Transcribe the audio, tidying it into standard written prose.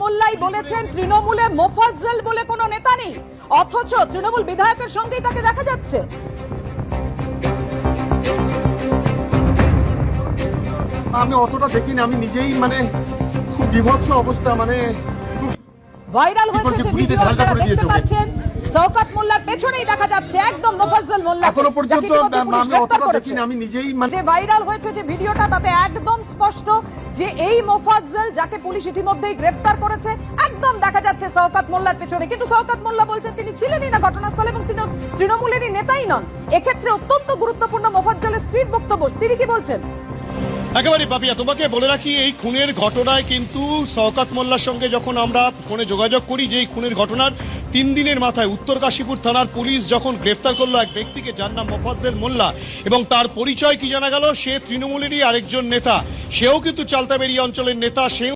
মোল্লাই বলেছেন তৃণমূলে মোফাজ্জল বলে কোনো নেতা নেই, অথচ তৃণমূল বিধায়কের সঙ্গেই তাকে দেখা যাচ্ছে। আমি অতটা দেখিনি, আমি নিজেই মানে খুব বিভৎস অবস্থা, মানে ভাইরাল হয়েছে যে ভিডিও আপনারা দেখতে পাচ্ছেন, শওকত মোল্লার পেছনেই দেখা যাচ্ছে একদম মোফাজ্জল মোল্লা। এখনো পর্যন্ত আমি অতটা দেখিনি, আমি নিজেই যে ভাইরাল হয়েছে যে ভিডিওটা, তাতে একদম স্পষ্ট যে এই মোফাজ্জল যাকে পুলিশ ইতিমধ্যেই গ্রেফতার করেছে, একদম দেখা যাচ্ছে শওকত মোল্লার পেছনে। কিন্তু শওকত মোল্লা বলছেন তিনি ছিলেনই না ঘটনাস্থলে এবং তিনি তৃণমূলেরই নেতাই নন। এক্ষেত্রে অত্যন্ত গুরুত্বপূর্ণ মোফাজ্জলের স্ত্রীর বক্তব্য, তিনি কি বলছেন? একেবারে পাপিয়া, তোমাকে বলে রাখি এই খুনের ঘটনায় কিন্তু শওকত মোল্লার সঙ্গে যখন আমরা ফোনে যোগাযোগ করি, যে এই খুনের ঘটনার 3 দিনের মাথায় উত্তর কাশীপুর থানার পুলিশ যখন গ্রেফতার করলো এক ব্যক্তিকে যার নাম মোফাজ্জল মোল্লা, এবং তার পরিচয় কি জানা গেল, সে তৃণমূলেরই আরেকজন নেতা, সেও কিন্তু চালতাবেড়িয়া অঞ্চলের নেতা, সেও